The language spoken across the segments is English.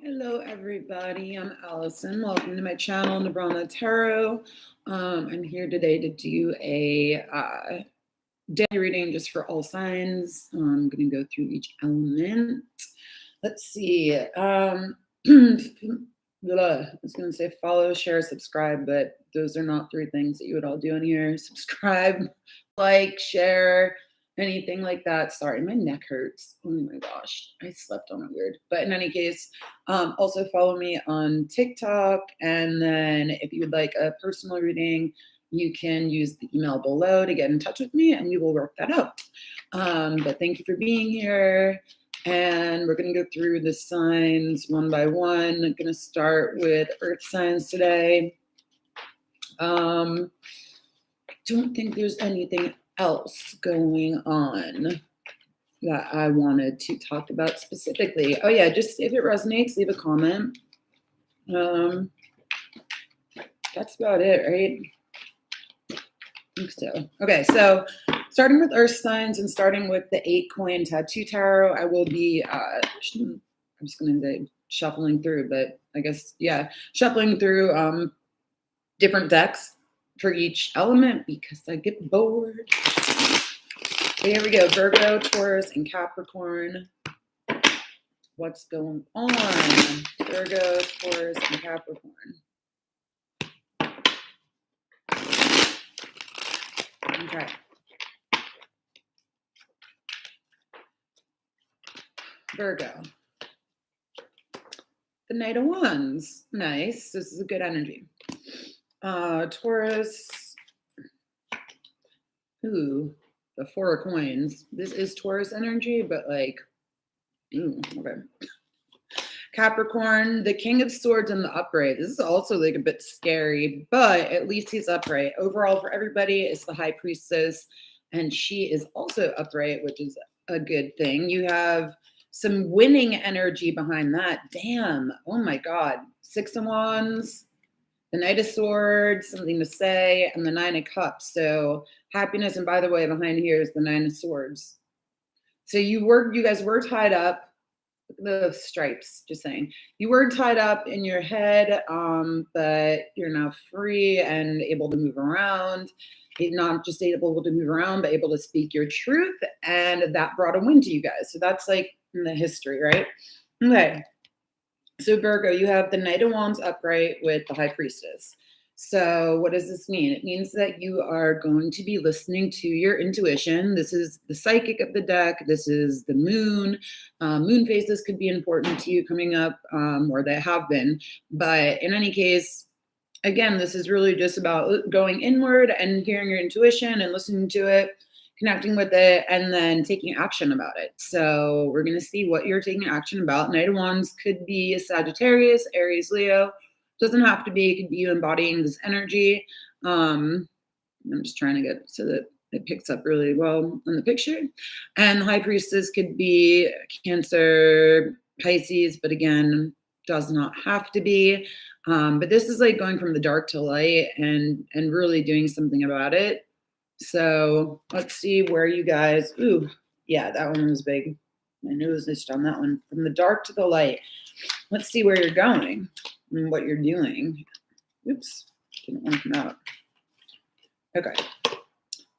Hello, everybody. I'm Allison. Welcome to my channel, Nebrana Tarot. I'm here today to do a daily reading just for all signs. I'm going to go through each element. Let's see. I was going to say follow, share, subscribe, but those are not three things that you would all do in here. Subscribe, like, share, anything like that. Sorry, my neck hurts. Oh my gosh, I slept on it weird. But in any case, also follow me on TikTok. And then if you would like a personal reading, you can use the email below to get in touch with me and we will work that out. But thank you for being here. And we're going to go through the signs one by one. I'm going to start with earth signs today. Don't think there's anything else going on that I wanted to talk about specifically. Oh yeah, just if it resonates, leave a comment. That's about it, right? I think so. Okay, so starting with earth signs and starting with the 8-coin tattoo tarot, I will be I'm just going to say shuffling through, but I guess, yeah, shuffling through different decks for each element because I get bored. So here we go, Virgo, Taurus, and Capricorn. What's going on? Virgo, Taurus, and Capricorn. Okay. Virgo. The Knight of Wands. Nice. This is a good energy. Taurus. Ooh, the 4 of Coins. This is Taurus energy, but like, okay. Capricorn, the King of Swords and the upright. This is also like a bit scary, but at least he's upright. Overall, for everybody, it's the High Priestess, and she is also upright, which is a good thing. You have some winning energy behind that. Damn. Oh my God. 6 of Wands, the Knight of Swords, something to say, and the 9 of Cups. So happiness. And by the way, behind here is the 9 of Swords. So you guys were tied up. The stripes, just saying. You were tied up in your head, but you're now free and able to move around. You're not just able to move around, but able to speak your truth. And that brought a win to you guys. So that's like in the history, right? Okay. So Virgo, you have the Knight of Wands upright with the High Priestess. So what does this mean? It means that you are going to be listening to your intuition. This is the psychic of the deck. This is the moon. Moon phases could be important to you coming up, or they have been. But in any case, again, this is really just about going inward and hearing your intuition and listening to it, connecting with it, and then taking action about it. So we're going to see what you're taking action about. Knight of Wands could be a Sagittarius, Aries, Leo. Doesn't have to be. It could be you embodying this energy. I'm just trying to get so that it picks up really well in the picture. And the High Priestess could be Cancer, Pisces, but again, does not have to be. But this is like going from the dark to light and really doing something about it. So let's see where you guys, ooh, yeah, that one was big. My nose itched on that one. From the dark to the light. Let's see where you're going and what you're doing. Oops, didn't want to come out. Okay.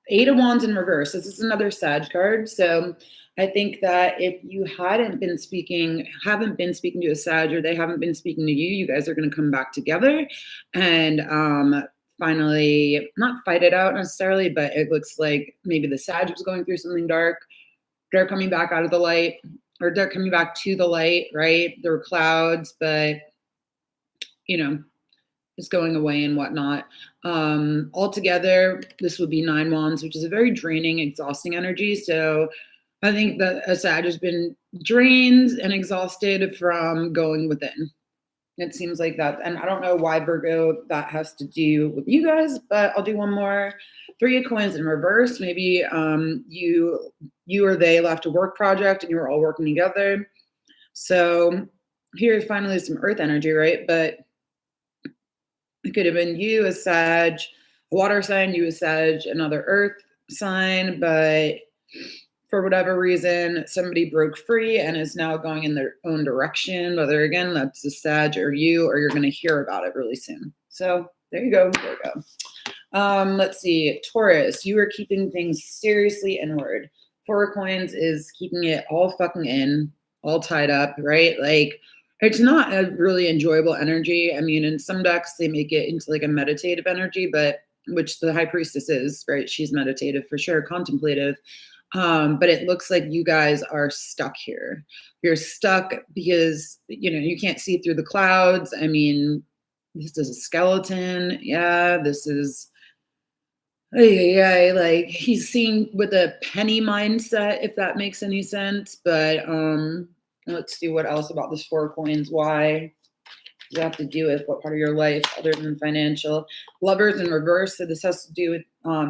8 of Wands in reverse. This is another Sag card. So I think that if you haven't been speaking to a Sag, or they haven't been speaking to you, you guys are going to come back together and finally not fight it out necessarily, but it looks like maybe the Sag was going through something dark. They're coming back out of the light, or they're coming back to the light, right? There were clouds, but you know, it's going away and whatnot. Altogether, this would be 9 Wands, which is a very draining, exhausting energy. So I think that a Sag has been drained and exhausted from going within. It seems like that. And I don't know why, Virgo, that has to do with you guys, but I'll do one more. 3 of Coins in reverse. Maybe you or they left a work project and you were all working together. So here's finally some earth energy, right? But it could have been you, a Sag, a water sign, you, a Sag, another earth sign, but for whatever reason, somebody broke free and is now going in their own direction, whether again, that's the Sag or you, or you're going to hear about it really soon. So there you go. There you go. Let's see. Taurus, you are keeping things seriously inward. Four of Coins is keeping it all fucking in, all tied up, right? Like, it's not a really enjoyable energy. I mean, in some decks, they make it into like a meditative energy, but which the High Priestess is, right? She's meditative for sure, contemplative. But it looks like you guys are stuck here. You're stuck because, you know, you can't see through the clouds. I mean, this is a skeleton. Yeah, this is, yeah, like he's seeing with a penny mindset, if that makes any sense. But let's see what else about this Four of Coins. Why does it have to do with what part of your life other than financial? Lovers in reverse. So this has to do with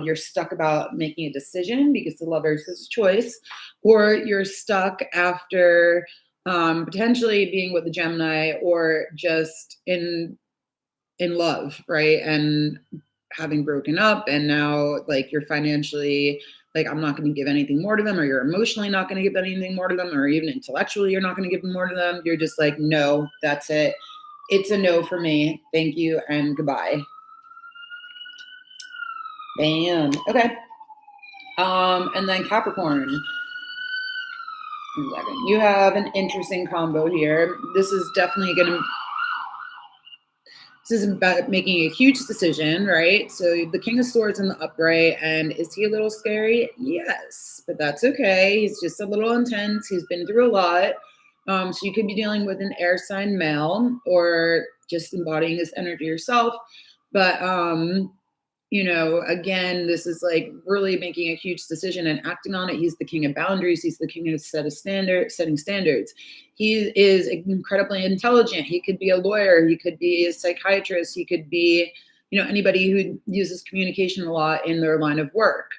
you're stuck about making a decision because the Lovers is a choice, or you're stuck after potentially being with the Gemini, or just in love, right? And having broken up, and now like you're financially like, I'm not going to give anything more to them, or you're emotionally not going to give anything more to them, or even intellectually you're not going to give more to them. You're just like, no, that's it. It's a no for me. Thank you and goodbye. Bam. Okay. And then Capricorn. You have an interesting combo here. This is definitely going to, this is about making a huge decision, right? So the King of Swords in the upright, and is he a little scary? Yes, but that's okay. He's just a little intense. He's been through a lot. So you could be dealing with an air sign male, or just embodying his energy yourself. But you know, again, this is like really making a huge decision and acting on it. He's the king of boundaries. He's the king of setting standards. He is incredibly intelligent. He could be a lawyer. He could be a psychiatrist. He could be, you know, anybody who uses communication a lot in their line of work.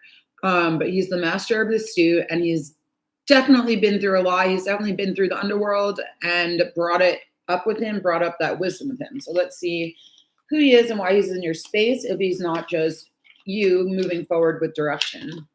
But he's the master of the suit, and he's definitely been through a lot. He's definitely been through the underworld and brought it up with him, brought up that wisdom with him. So let's see who he is and why he's in your space, if he's not just you moving forward with direction.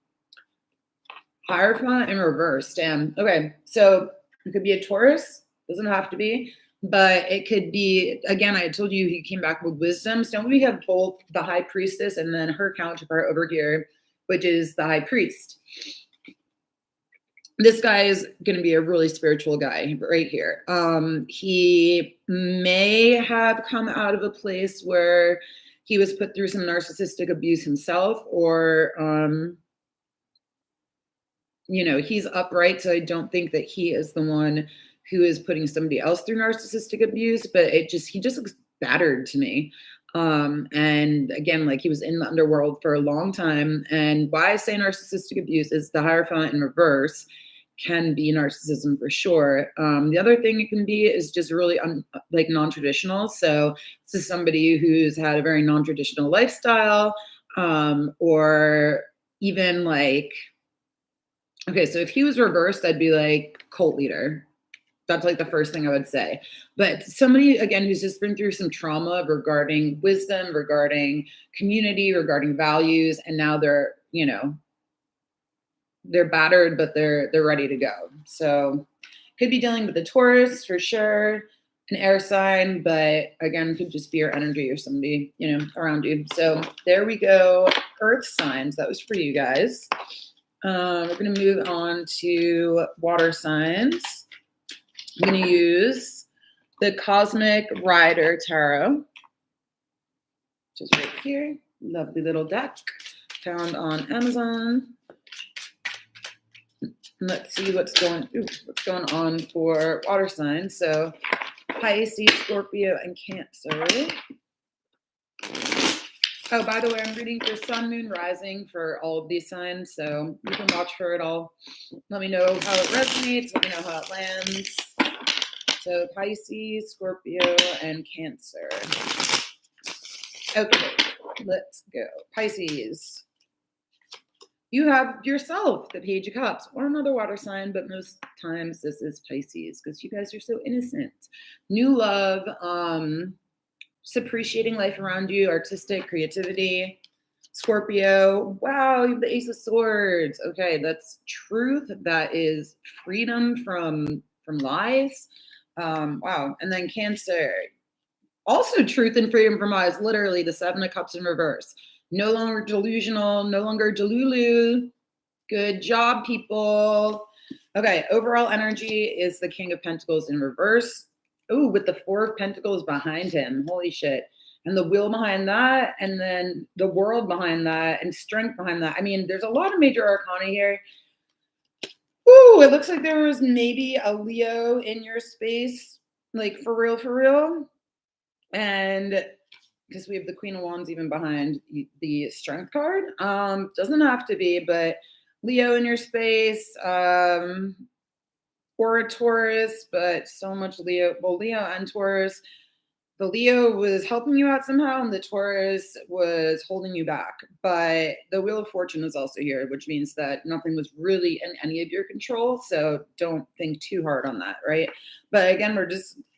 Hierophant in reverse. Damn. Okay. So it could be a Taurus. Doesn't have to be. But it could be, again, I told you he came back with wisdom. So we have both the High Priestess and then her counterpart over here, which is the High Priest. This guy is going to be a really spiritual guy right here. He may have come out of a place where he was put through some narcissistic abuse himself, or, you know, he's upright. So I don't think that he is the one who is putting somebody else through narcissistic abuse, but he just looks battered to me. And again, like he was in the underworld for a long time. And why I say narcissistic abuse is the Hierophant in reverse can be narcissism for sure. The other thing it can be is just really like non-traditional. So this is somebody who's had a very non-traditional lifestyle, or even like, okay, so if he was reversed, I'd be like cult leader. That's like the first thing I would say. But somebody, again, who's just been through some trauma regarding wisdom, regarding community, regarding values, and now they're, you know, they're battered, but they're ready to go. So could be dealing with the Taurus for sure, an air sign, but again, could just be your energy or somebody, you know, around you. So there we go. Earth signs. That was for you guys. We're going to move on to water signs. I'm going to use the Cosmic Rider Tarot, which is right here. Lovely little deck found on Amazon. Let's see what's going on for water signs. So Pisces, Scorpio, and Cancer. Oh, by the way, I'm reading for Sun, Moon, Rising for all of these signs, so you can watch for it all. Let me know how it resonates. Let me know how it lands. So Pisces, Scorpio, and Cancer. Okay, let's go. Pisces. You have yourself the Page of Cups, or another water sign, but most times this is Pisces because you guys are so innocent. New love, just appreciating life around you, artistic creativity. Scorpio, wow, you have the Ace of Swords. Okay, that's truth. That is freedom from lies. Wow. And then Cancer, also truth and freedom from lies. Literally, the Seven of Cups in reverse. No longer delusional, no longer delulu. Good job, people. Okay, overall energy is the King of Pentacles in reverse. Ooh, with the Four of Pentacles behind him. Holy shit. And the wheel behind that, and then the world behind that, and strength behind that. I mean, there's a lot of major arcana here. Ooh, it looks like there was maybe a Leo in your space, like for real, for real. And because we have the Queen of Wands even behind the Strength card. Doesn't have to be, but Leo in your space, or a Taurus, but so much Leo. Well, Leo and Taurus. The Leo was helping you out somehow, and the Taurus was holding you back. But the Wheel of Fortune is also here, which means that nothing was really in any of your control. So don't think too hard on that, right? But again,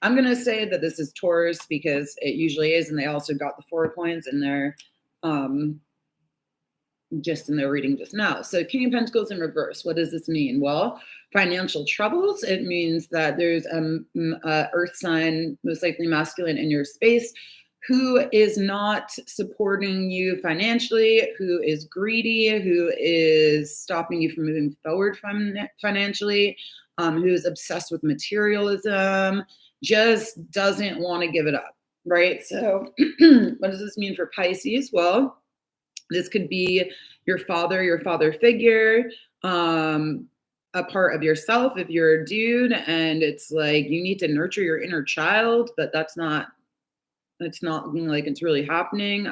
I'm going to say that this is Taurus because it usually is. And they also got the 4 coins in there. Just in their reading just now. So King of Pentacles in reverse. What does this mean? Well, financial troubles. It means that there's a earth sign, most likely masculine in your space, who is not supporting you financially, who is greedy, who is stopping you from moving forward financially, who is obsessed with materialism, just doesn't want to give it up, right? So what does this mean for Pisces? Well, this could be your father figure, a part of yourself if you're a dude, and it's like you need to nurture your inner child, but that's not looking like it's really happening.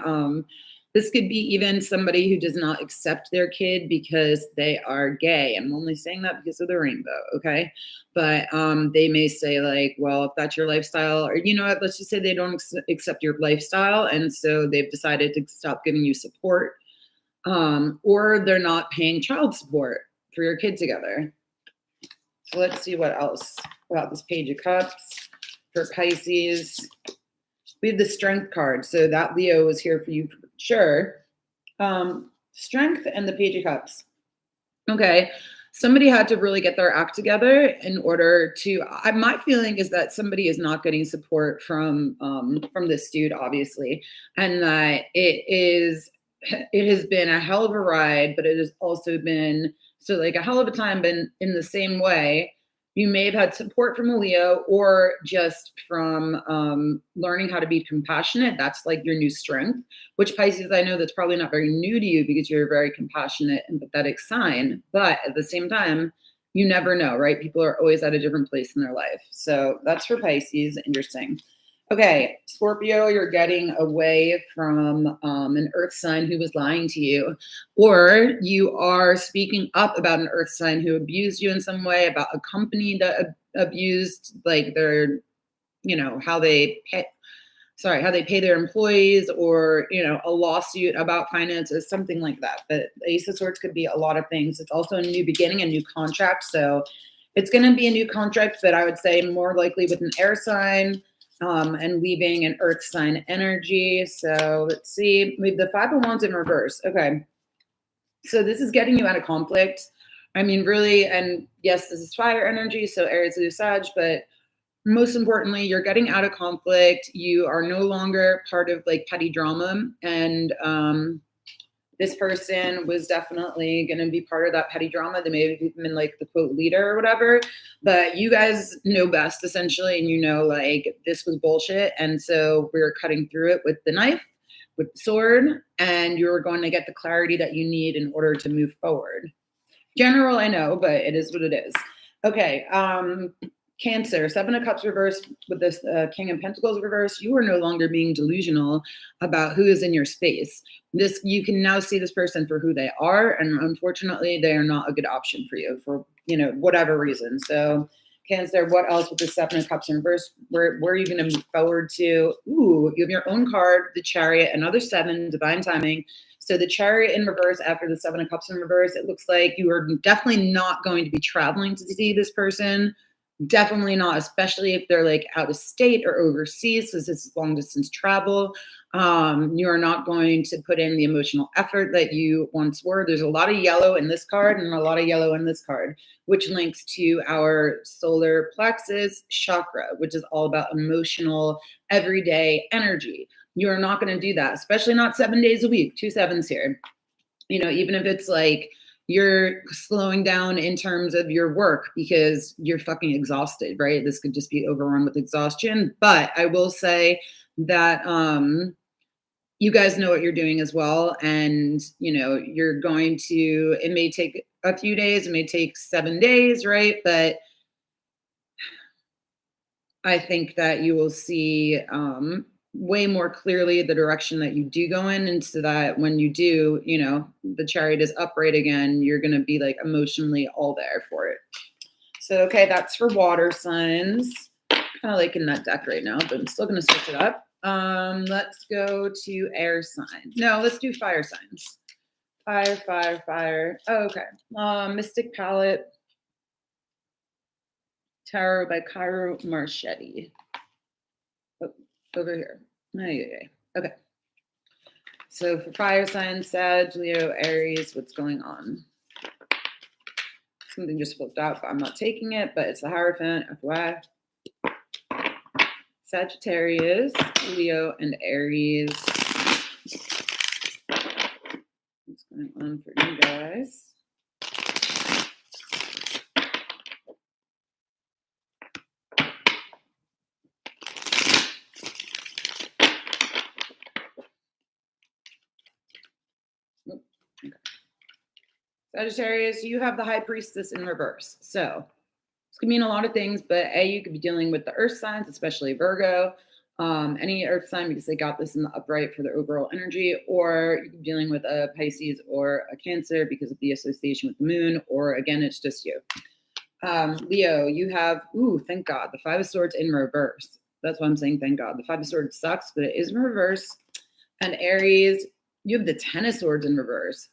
This could be even somebody who does not accept their kid because they are gay. I'm only saying that because of the rainbow, okay? But they may say like, well, if that's your lifestyle, or you know what, let's just say they don't accept your lifestyle, and so they've decided to stop giving you support, or they're not paying child support for your kid together. So let's see what else about this Page of Cups for Pisces. We have the Strength card, so that Leo was here for you for sure. Strength and the Page of Cups. Okay, somebody had to really get their act together in order to. My feeling is that somebody is not getting support from this dude, obviously, and that it has been a hell of a ride, but it has also been like a hell of a time. Been in the same way. You may have had support from a Leo or just from learning how to be compassionate. That's like your new strength, which Pisces, I know that's probably not very new to you because you're a very compassionate, empathetic sign. But at the same time, you never know, right? People are always at a different place in their life. So that's for Pisces. Interesting. Okay, Scorpio, you're getting away from an earth sign who was lying to you, or you are speaking up about an earth sign who abused you in some way, about a company that abused, like their, how they pay their employees, or, a lawsuit about finances, something like that. But the Ace of Swords could be a lot of things. It's also a new beginning, a new contract. So it's going to be a new contract, but I would say more likely with an air sign, and leaving an earth sign energy. So let's see. We have the Five of Wands in reverse. Okay. So this is getting you out of conflict. I mean, really, and yes, this is fire energy, so Aries, Leo, Sag, but most importantly, you're getting out of conflict. You are no longer part of like petty drama. And this person was definitely going to be part of that petty drama. They may have even been like the quote leader or whatever, but you guys know best essentially. And like this was bullshit. And so we're cutting through it with the knife, with the sword, and you're going to get the clarity that you need in order to move forward. General, I know, but it is what it is. Okay. Cancer, Seven of Cups reverse with this King of Pentacles reverse. You are no longer being delusional about who is in your space. You can now see this person for who they are, and unfortunately, they are not a good option for you for whatever reason. So, Cancer, what else with the Seven of Cups in reverse? Where are you going to move forward to? Ooh, you have your own card, the Chariot, another 7, divine timing. So the Chariot in reverse after the Seven of Cups in reverse, it looks like you are definitely not going to be traveling to see this person. Definitely not, especially if they're like out of state or overseas, because this is long distance travel. You are not going to put in the emotional effort that you once were. There's a lot of yellow in this card and a lot of yellow in this card, which links to our solar plexus chakra, which is all about emotional, everyday energy. You are not going to do that, especially not 7 days a week, 2 sevens here. Even if it's like you're slowing down in terms of your work because you're fucking exhausted, right? This could just be overrun with exhaustion. But I will say that you guys know what you're doing as well. And, you're going to, it may take a few days, it may take 7 days, right? But I think that you will see way more clearly the direction that you do go in. And so that when you do, the chariot is upright again, you're going to be like emotionally all there for it. So, okay, that's for water signs. Kind of like in that deck right now, but I'm still going to switch it up. Let's go to air sign. No, let's do fire signs. Fire. Oh, okay. Mystic Palette. Tarot by Cairo Marchetti. Oh, over here. Okay. So for fire signs, Sag, Leo, Aries, what's going on? Something just flipped out, but I'm not taking it, but it's the Hierophant, FYI. Sagittarius, Leo, and Aries. What's going on for you guys? Okay. Sagittarius, you have the High Priestess in reverse. So this could mean a lot of things, but you could be dealing with the earth signs, especially Virgo, any earth sign, because they got this in the upright for the overall energy, or you could be dealing with a Pisces or a Cancer because of the association with the moon, or again, it's just you. Leo, you have, thank God, the Five of Swords in reverse. That's why I'm saying thank God. The Five of Swords sucks, but it is in reverse. And Aries, you have the Ten of Swords in reverse.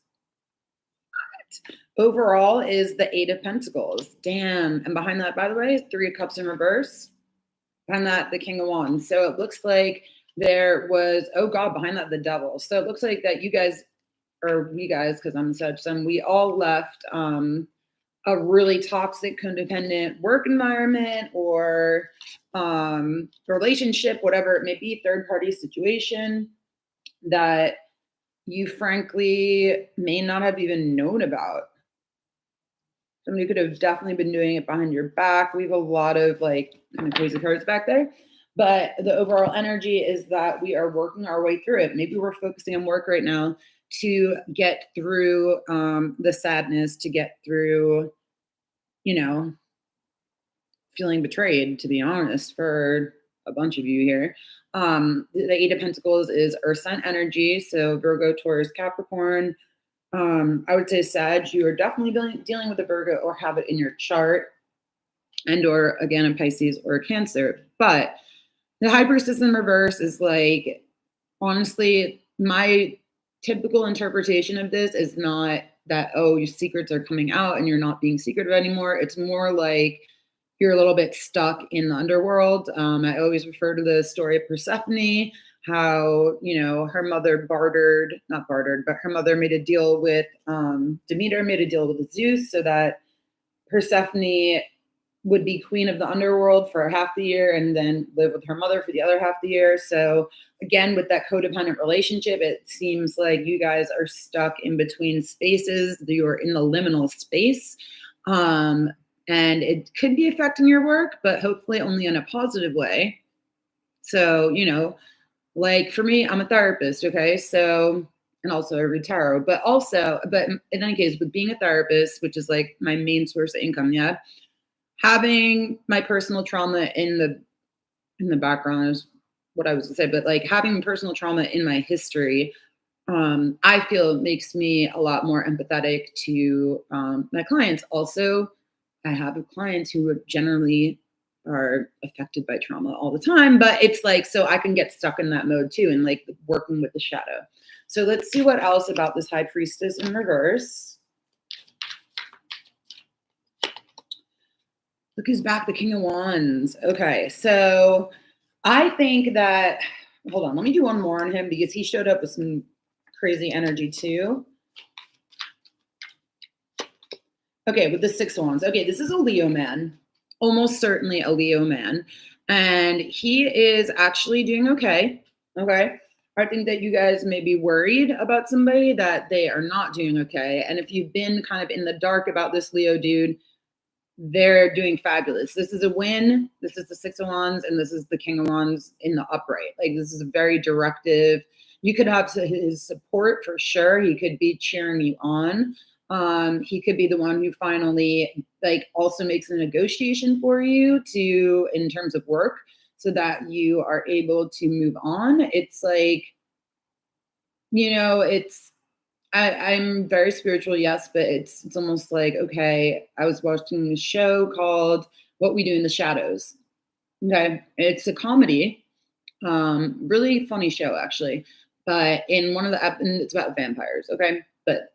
Overall is the Eight of Pentacles. Damn. And behind that, by the way, Three of Cups in reverse. Behind that, the King of Wands. So it looks like there was, oh God, behind that, the Devil. So it looks like that you guys, or we guys, because I'm such some, we all left a really toxic, codependent work environment or relationship, whatever it may be, third party situation that you frankly may not have even known about. Somebody could have definitely been doing it behind your back. We have a lot of like kind of crazy cards back there. But the overall energy is that we are working our way through it. Maybe we're focusing on work right now to get through the sadness, to get through, feeling betrayed, to be honest, for a bunch of you here. The Eight of Pentacles is Earth sign energy. So Virgo, Taurus, Capricorn. I would say Sag, you are definitely dealing with a Virgo or have it in your chart, and or again a Pisces or a Cancer. But the High Priestess in reverse is like, honestly, my typical interpretation of this is not that, oh, your secrets are coming out and you're not being secretive anymore. It's more like you're a little bit stuck in the underworld. I always refer to the story of Persephone, how, her mother not bartered, but her mother made a deal with Demeter, made a deal with Zeus so that Persephone would be queen of the underworld for half the year and then live with her mother for the other half the year. So again, with that codependent relationship, it seems like you guys are stuck in between spaces. You're in the liminal space. And it could be affecting your work, but hopefully only in a positive way. So, like for me, I'm a therapist, okay? So, and also I read tarot, but in any case, with being a therapist, which is like my main source of income, yeah, having my personal trauma in the background is what I was gonna say, but like having personal trauma in my history, I feel makes me a lot more empathetic to my clients. Also, I have clients who generally are affected by trauma all the time, but it's like, so I can get stuck in that mode too, and like working with the shadow. So let's see what else about this High Priestess in reverse. Look who's back, the King of Wands. Okay, so I think that hold on. Let me do one more on him because he showed up with some crazy energy too. Okay, with the Six of Wands. Okay, this is a Leo man. Almost certainly a Leo man. And he is actually doing okay. Okay. I think that you guys may be worried about somebody that they are not doing okay. And if you've been kind of in the dark about this Leo dude, they're doing fabulous. This is a win. This is the Six of Wands, and this is the King of Wands in the upright. Like, this is a very directive. You could have his support for sure. He could be cheering you on. He could be the one who finally like also makes a negotiation for you to in terms of work so that you are able to move on. It's like, it's I'm very spiritual, yes, but it's almost like, okay, I was watching a show called What We Do in the Shadows. Okay. It's a comedy, really funny show actually. But in one of the and it's about vampires, okay? But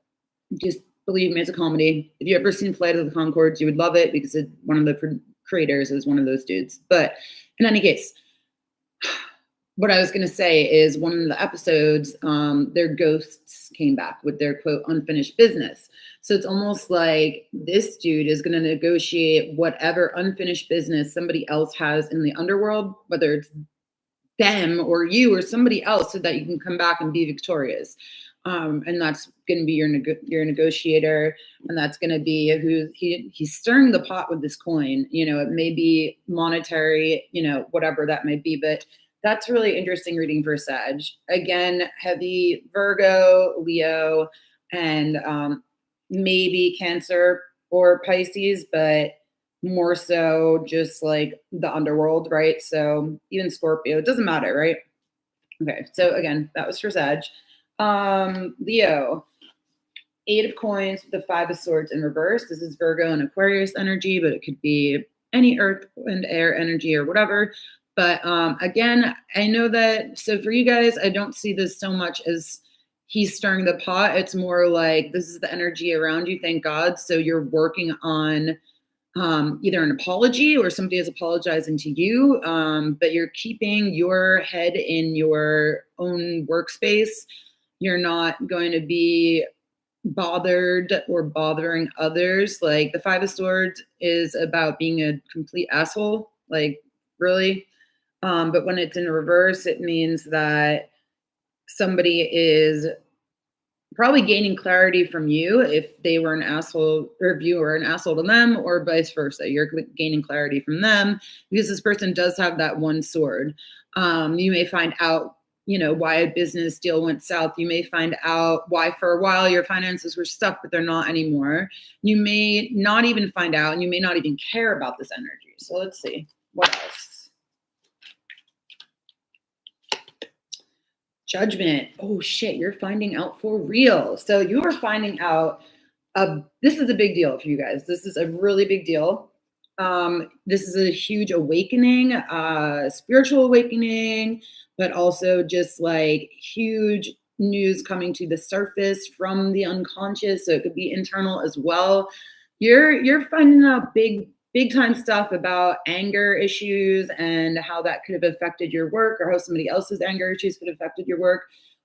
just believe me, it's a comedy. If you ever seen Flight of the Conchords, you would love it because one of the creators is one of those dudes. But in any case, what I was going to say is one of the episodes, their ghosts came back with their quote unfinished business. So it's almost like this dude is going to negotiate whatever unfinished business somebody else has in the underworld, whether it's them or you or somebody else, so that you can come back and be victorious. And that's going to be your negotiator, and that's going to be who he's stirring the pot with this coin. It may be monetary, whatever that may be, but that's really interesting reading for Sag. Again, heavy Virgo, Leo, and maybe Cancer or Pisces, but more so just like the underworld, right? So even Scorpio, it doesn't matter, right? Okay, so again, that was for Sag. Leo, Eight of Coins with the Five of Swords in reverse. This is Virgo and Aquarius energy, but it could be any earth and air energy or whatever. But again, I know that, so for you guys, I don't see this so much as he's stirring the pot. It's more like this is the energy around you, thank God. So you're working on either an apology or somebody is apologizing to you, but you're keeping your head in your own workspace. You're not going to be bothered or bothering others. Like the Five of Swords is about being a complete asshole, like really. But when it's in reverse, it means that somebody is probably gaining clarity from you if they were an asshole or if you were an asshole to them, or vice versa. You're gaining clarity from them because this person does have that one sword. You may find out, why a business deal went south. You may find out why for a while your finances were stuck, but they're not anymore. You may not even find out, and you may not even care about this energy. So let's see what else. Judgment. Oh shit, you're finding out for real. So you are finding out, this is a big deal for you guys. This is a really big deal. This is a huge awakening, spiritual awakening, but also just like huge news coming to the surface from the unconscious. So it could be internal as well. You're finding out big time stuff about anger issues and how that could have affected your work, or how somebody else's anger issues could have affected your work,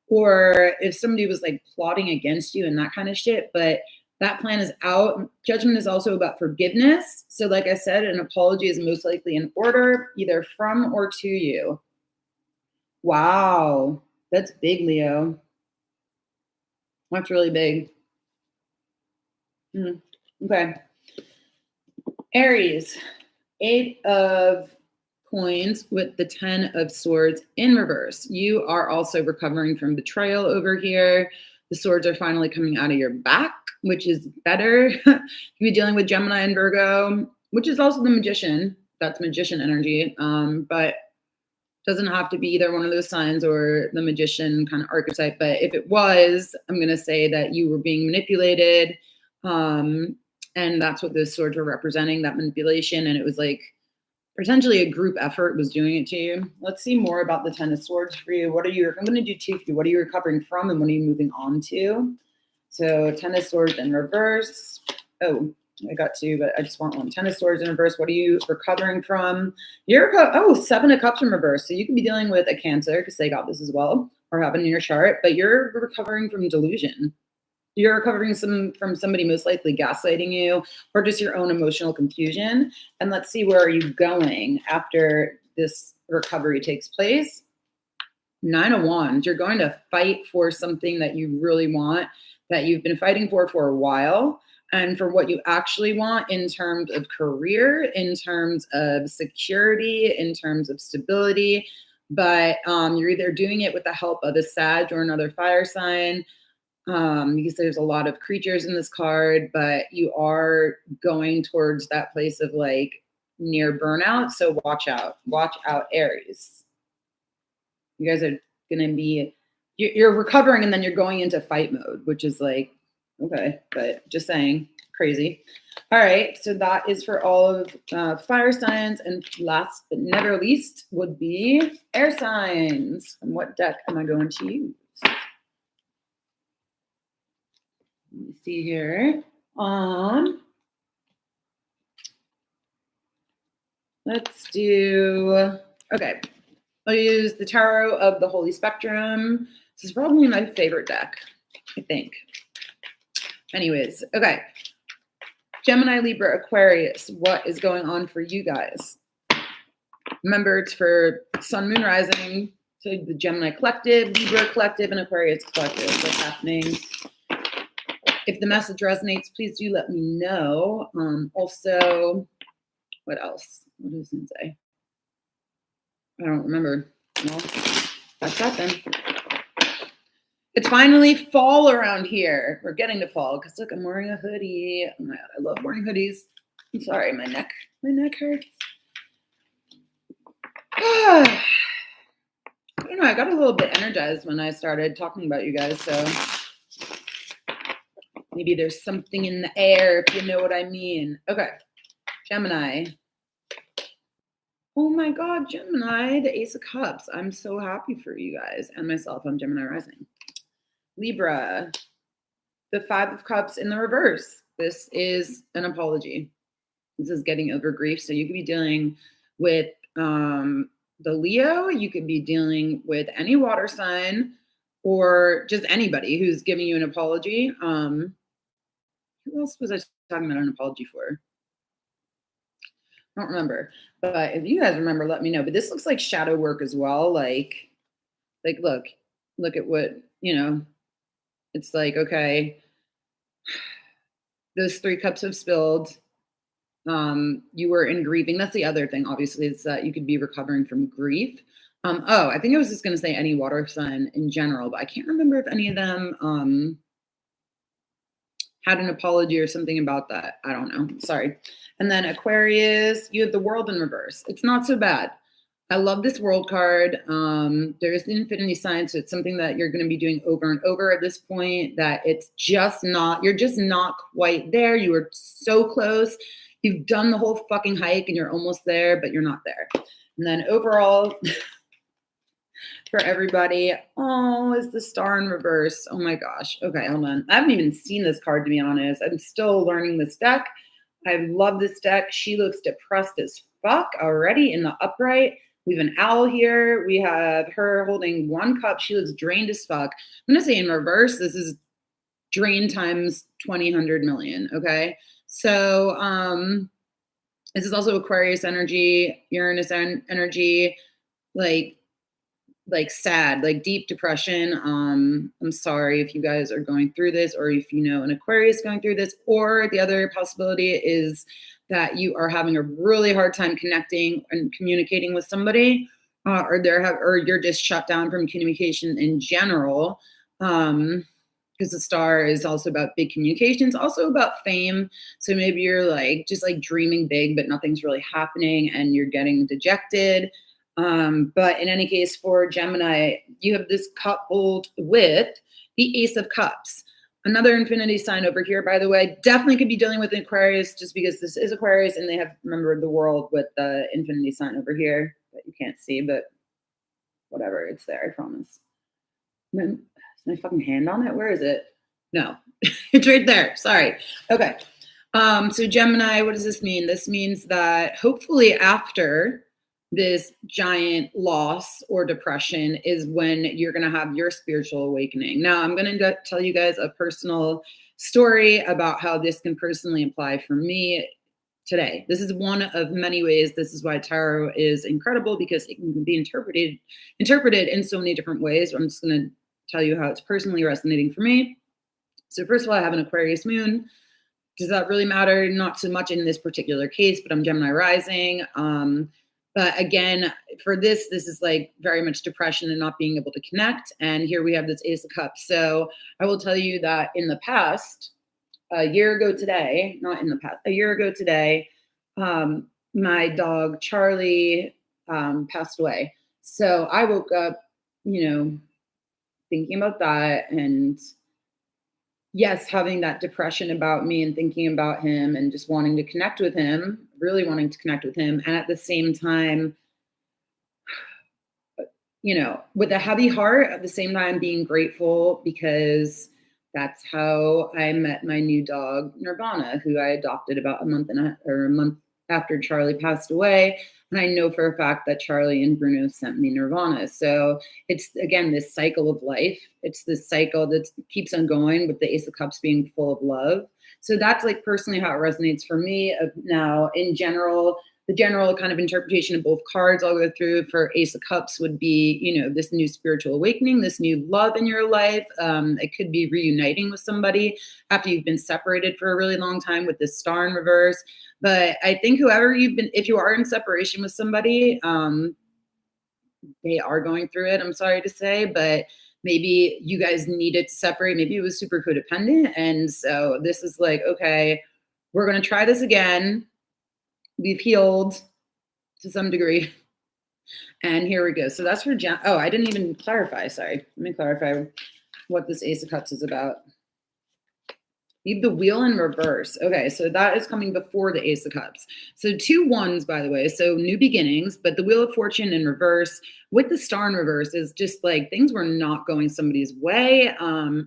or if somebody was like plotting against you and that kind of shit. But that plan is out. Judgment is also about forgiveness. So like I said, an apology is most likely in order, either from or to you. Wow. That's big, Leo. That's really big. Okay. Aries, Eight of Coins with the 10 of Swords in reverse. You are also recovering from betrayal over here. The swords are finally coming out of your back, which is better. You'll be dealing with Gemini and Virgo, which is also the Magician. That's Magician energy, but doesn't have to be either one of those signs or the Magician kind of archetype. But if it was, I'm going to say that you were being manipulated. And that's what those swords were representing, that manipulation. And it was like potentially a group effort was doing it to you. Let's see more about the 10 of Swords for you. I'm going to do two for you. What are you recovering from and what are you moving on to? So 10 of Swords in reverse. Oh, I got two, but I just want one. 10 of Swords in reverse. What are you recovering from? Seven of Cups in reverse. So you could be dealing with a Cancer because they got this as well, or have it in your chart, but you're recovering from delusion. You're recovering from somebody most likely gaslighting you, or just your own emotional confusion. And let's see, where are you going after this recovery takes place? 9 of Wands. You're going to fight for something that you really want, that you've been fighting for a while, and for what you actually want in terms of career, in terms of security, in terms of stability. But you're either doing it with the help of a Sag or another fire sign, because there's a lot of creatures in this card, but you are going towards that place of like near burnout. So watch out, Aries. You guys are going to be, you're recovering and then you're going into fight mode, which is like, okay, but just saying, crazy. All right, so that is for all of fire signs. And last but never least would be air signs. And what deck am I going to use? Let me see here. Let's do, okay. I'll use the Tarot of the Holy Spectrum. This is probably my favorite deck, I think. Anyways, okay. Gemini, Libra, Aquarius, what is going on for you guys? Remember, it's for Sun, Moon, Rising, so the Gemini Collective, Libra Collective, and Aquarius Collective. What's happening? If the message resonates, please do let me know. Also, what else? What does it say? I don't remember. Well, that's that then. It's finally fall around here. We're getting to fall because look, I'm wearing a hoodie. Oh my God, I love wearing hoodies. I'm sorry, my neck hurts. I don't know. I got a little bit energized when I started talking about you guys, so maybe there's something in the air, if you know what I mean. Okay, Gemini. Oh my God, Gemini, the Ace of Cups. I'm so happy for you guys and myself. I'm Gemini rising. Libra, the Five of Cups in the reverse. This is an apology. This is getting over grief. So you could be dealing with the Leo. You could be dealing with any water sign or just anybody who's giving you an apology. Who else was I talking about an apology for? I don't remember, but if you guys remember, let me know. But this looks like shadow work as well. Like look at what, it's like, okay, those 3 cups have spilled. You were in grieving. That's the other thing, obviously, is that you could be recovering from grief. I think I was just going to say any water sign in general, but I can't remember if any of them had an apology or something about that. I don't know. Sorry. And then Aquarius, you have the World in reverse. It's not so bad. I love this World card. There is the infinity sign, so it's something that you're going to be doing over and over at this point, that it's just not, you're just not quite there. You are so close. You've done the whole fucking hike and you're almost there, but you're not there. And then overall, for everybody, is the Star in reverse. Oh my gosh. Okay, hold on. I haven't even seen this card, to be honest. I'm still learning this deck. I love this deck. She looks depressed as fuck already in the upright. We have an owl here. We have her holding 1 cup. She looks drained as fuck. I'm going to say in reverse, this is drain times 20, 100 million. Okay. So, this is also Aquarius energy, Uranus energy, like sad, like deep depression. I'm sorry if you guys are going through this, or if you know an Aquarius going through this, or the other possibility is that you are having a really hard time connecting and communicating with somebody, or you're just shut down from communication in general. Because the Star is also about big communications, also about fame. So maybe you're like just like dreaming big, but nothing's really happening and you're getting dejected. But in any case, for Gemini, you have this coupled with the Ace of Cups. Another infinity sign over here, by the way, definitely could be dealing with Aquarius, just because this is Aquarius and they have, remember, the world with the infinity sign over here that you can't see, but whatever, it's there, I promise. Is my fucking hand on it? Where is it? No, it's right there. Sorry. Okay. So Gemini, what does this mean? This means that hopefully after this giant loss or depression is when you're going to have your spiritual awakening. Now, I'm going to tell you guys a personal story about how this can personally apply for me today. This is one of many ways. This is why tarot is incredible because it can be interpreted in so many different ways. I'm just going to tell you how it's personally resonating for me. So first of all, I have an Aquarius moon. Does that really matter? Not so much in this particular case, but I'm Gemini rising. But again, for this is like very much depression and not being able to connect. And here we have this Ace of Cups. So I will tell you that in the past, a year ago today, not in the past, a year ago today, my dog Charlie passed away. So I woke up, thinking about that and yes, having that depression about me and thinking about him and just wanting to connect with him, really wanting to connect with him. And at the same time, with a heavy heart, at the same time being grateful because that's how I met my new dog, Nirvana, who I adopted about a month after Charlie passed away. And I know for a fact that Charlie and Bruno sent me Nirvana. So it's again this cycle of life. It's this cycle that keeps on going with the Ace of Cups being full of love. So that's like personally how it resonates for me. Now, in general, the general kind of interpretation of both cards I'll go through for Ace of Cups would be, this new spiritual awakening, this new love in your life. It could be reuniting with somebody after you've been separated for a really long time with this star in reverse. But I think if you are in separation with somebody, they are going through it, I'm sorry to say, but maybe you guys needed to separate. Maybe it was super codependent. And so this is like, okay, we're going to try this again. We've healed to some degree. And here we go. So that's for Oh, I didn't even clarify. Sorry. Let me clarify what this Ace of Cups is about. Leave the wheel in reverse. Okay, so that is coming before the Ace of Cups. So 2 1s, by the way. So new beginnings, but the Wheel of Fortune in reverse with the star in reverse is just like things were not going somebody's way,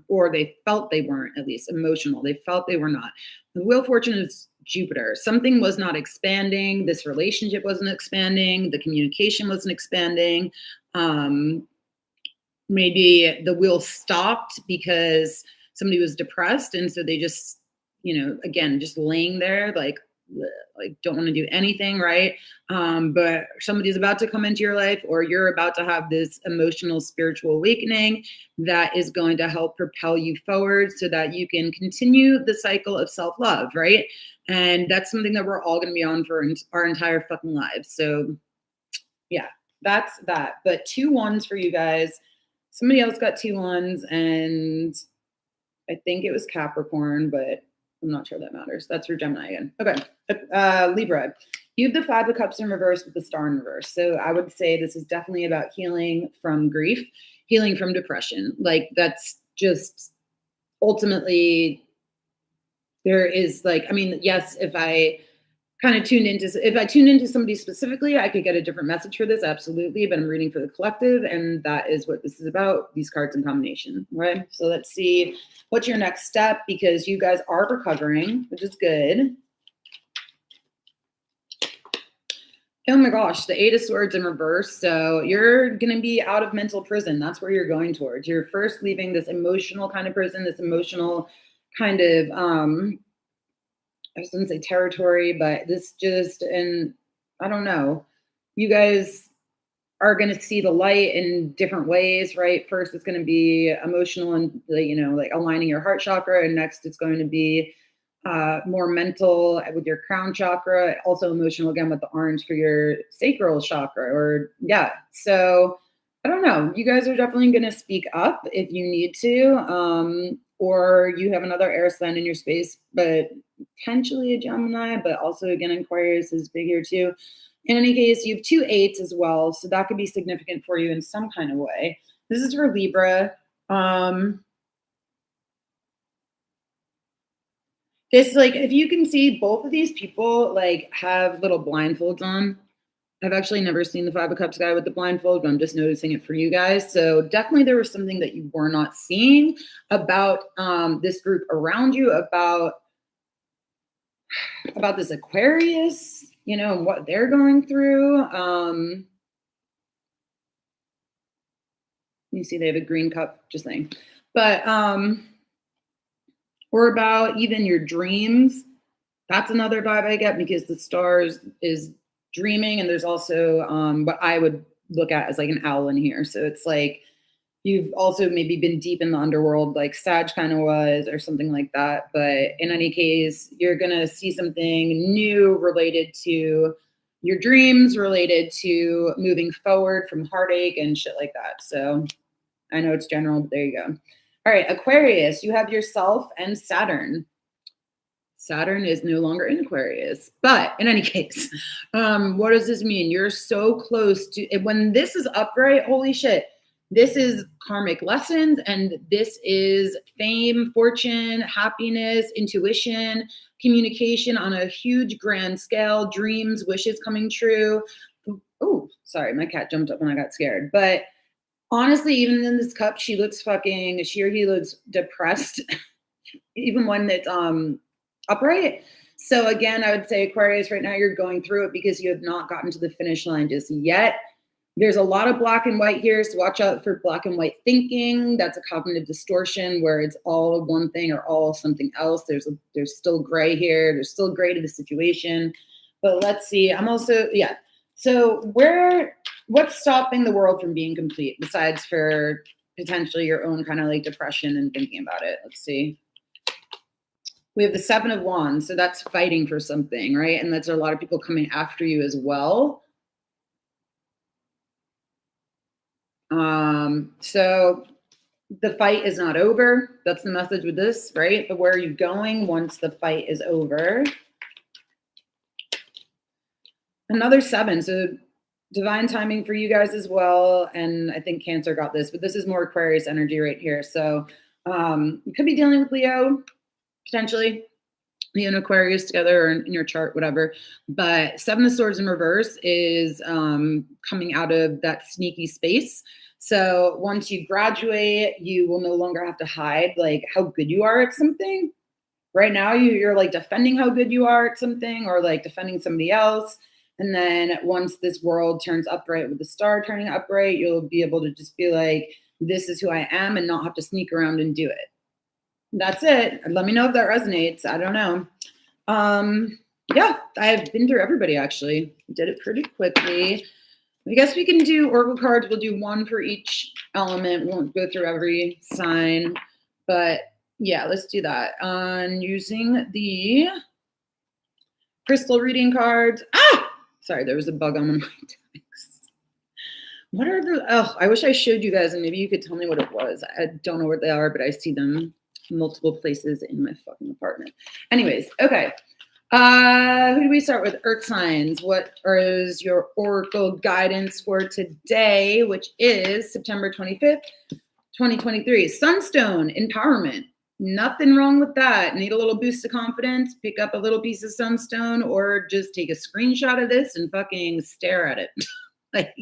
or they felt they weren't, at least emotional. They felt they were not. The Wheel of Fortune is Jupiter. Something was not expanding. This relationship wasn't expanding. The communication wasn't expanding. Maybe the wheel stopped because somebody was depressed. And so they just, again, just laying there, like don't want to do anything. Right. But somebody's about to come into your life or you're about to have this emotional spiritual awakening that is going to help propel you forward so that you can continue the cycle of self-love. Right. And that's something that we're all going to be on for our entire fucking lives. So yeah, that's that. But 2 1s for you guys. Somebody else got 2 1s and I think it was Capricorn, but I'm not sure that matters. That's for Gemini again. Okay. Libra. You have the 5 of Cups in reverse with the star in reverse. So I would say this is definitely about healing from grief, healing from depression. Like that's just ultimately there is like, yes, if I tuned into somebody specifically, I could get a different message for this. Absolutely. But I'm reading for the collective. And that is what this is about. These cards in combination. Right. So let's see what's your next step because you guys are recovering, which is good. Oh my gosh, the 8 of Swords in reverse. So you're going to be out of mental prison. That's where you're going towards. You're first leaving this emotional kind of prison, this emotional kind of, I was going to say territory, but and I don't know. You guys are going to see the light in different ways, right? First, it's going to be emotional and, like aligning your heart chakra. And next, it's going to be more mental with your crown chakra, also emotional again with the orange for your sacral chakra So I don't know. You guys are definitely going to speak up if you need to, or you have another air sign in your space, but potentially a Gemini, but also again, Aquarius is big here too. In any case, you have 2 8s as well. So that could be significant for you in some kind of way. This is for Libra. This like, if you can see both of these people like have little blindfolds on. I've actually never seen the 5 of Cups guy with the blindfold, but I'm just noticing it for you guys. So definitely there was something that you were not seeing about this group around you, about about this Aquarius, and what they're going through. You see they have a green cup, just saying. But or about even your dreams. That's another vibe I get because the stars is dreaming, and there's also what I would look at as like an owl in here. So it's like you've also maybe been deep in the underworld, like Sag kind of was, or something like that. But in any case, you're gonna see something new related to your dreams, related to moving forward from heartache and shit like that. So I know it's general, but there you go. All right, Aquarius, you have yourself and Saturn. Saturn is no longer in Aquarius. But in any case, what does this mean? You're so close to when this is upright, holy shit. This is karmic lessons, and this is fame, fortune, happiness, intuition, communication on a huge grand scale, dreams, wishes coming true. Oh, sorry, my cat jumped up when I got scared. But honestly, even in this cup, she looks fucking, she or he looks depressed, even when it's upright. So again, I would say Aquarius, right now you're going through it because you have not gotten to the finish line just yet. There's a lot of black and white here, so watch out for black and white thinking. That's a cognitive distortion where it's all one thing or all something else. There's still gray here. There's still gray to the situation. But let's see. I'm also, yeah. So what's stopping the world from being complete besides for potentially your own kind of like depression and thinking about it? Let's see. We have the Seven of Wands, so that's fighting for something, right? And that's a lot of people coming after you as well. So the fight is not over. That's the message with this, right? But where are you going once the fight is over? Another 7. So divine timing for you guys as well. And I think Cancer got this, but this is more Aquarius energy right here. So you could be dealing with Leo, potentially. Leo and Aquarius together or in your chart, whatever. But 7 of Swords in reverse is coming out of that sneaky space. So once you graduate, you will no longer have to hide like how good you are at something. Right now, you're like defending how good you are at something or like defending somebody else. And then once this world turns upright with the star turning upright, you'll be able to just be like, this is who I am and not have to sneak around and do it. That's it. Let me know if that resonates. I don't know. Yeah, I've been through everybody actually. Did it pretty quickly. I guess we can do oracle cards. We'll do one for each element. We won't go through every sign, but yeah, let's do that. Using the crystal reading cards. Sorry, there was a bug on my text. What are the, I wish I showed you guys and maybe you could tell me what it was. I don't know what they are, but I see them multiple places in my fucking apartment. Anyways, okay. Who do we start with? Earth signs. What is your oracle guidance for today, which is September 25th, 2023? Sunstone, empowerment. Nothing wrong with that. Need a little boost of confidence? Pick up a little piece of sunstone or just take a screenshot of this and fucking stare at it. Like,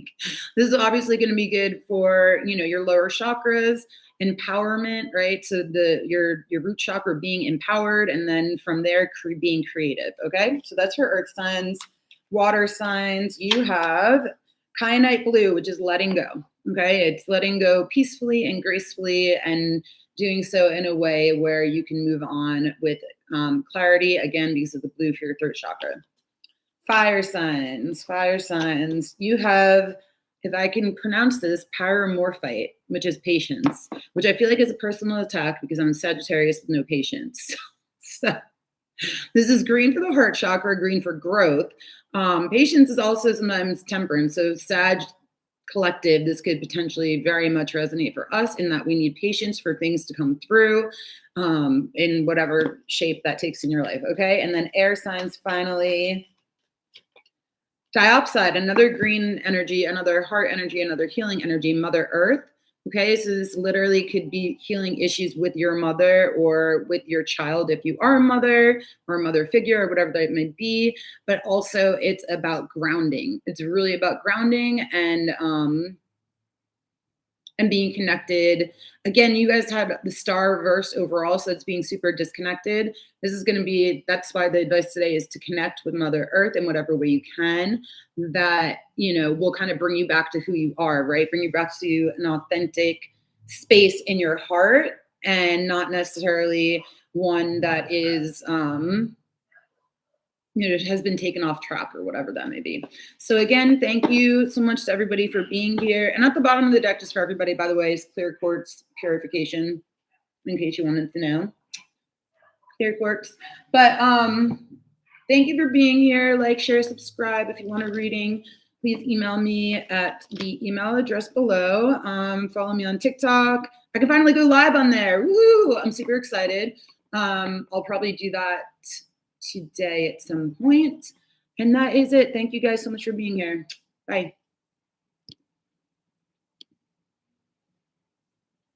this is obviously going to be good for, your lower chakras, empowerment, right? So your root chakra being empowered, and then from there being creative. Okay, so that's for earth signs. Water signs, you have kyanite blue, which is letting go. Okay, it's letting go peacefully and gracefully, and doing so in a way where you can move on with clarity. Again, because of the blue for your third chakra. Fire signs, you have, if I can pronounce this, paramorphite, which is patience, which I feel like is a personal attack because I'm a Sagittarius with no patience. So this is green for the heart chakra, green for growth. Patience is also sometimes temperance. So Sag collective, this could potentially very much resonate for us in that we need patience for things to come through in whatever shape that takes in your life. Okay, and then air signs finally. Diopside, another green energy, another heart energy, another healing energy, Mother Earth. Okay, so this literally could be healing issues with your mother or with your child if you are a mother or a mother figure or whatever that may be. But also it's about grounding. It's really about grounding and and being connected. Again, you guys had the star reversed overall, so it's being super disconnected. This is going to be, that's why the advice today is to connect with Mother Earth in whatever way you can, that, you know, will kind of bring you back to who you are, right? Bring you back to an authentic space in your heart, and not necessarily one that is, you know, has been taken off track or whatever that may be. So again, thank you so much to everybody for being here. And at the bottom of the deck, just for everybody, by the way, is clear quartz purification, in case you wanted to know. Clear quartz. But thank you for being here. Like, share, subscribe. If you want a reading, please email me at the email address below. Follow me on TikTok. I can finally go live on there. Woo! I'm super excited. I'll probably do that today at some point. And that is it. Thank you guys so much for being here. Bye.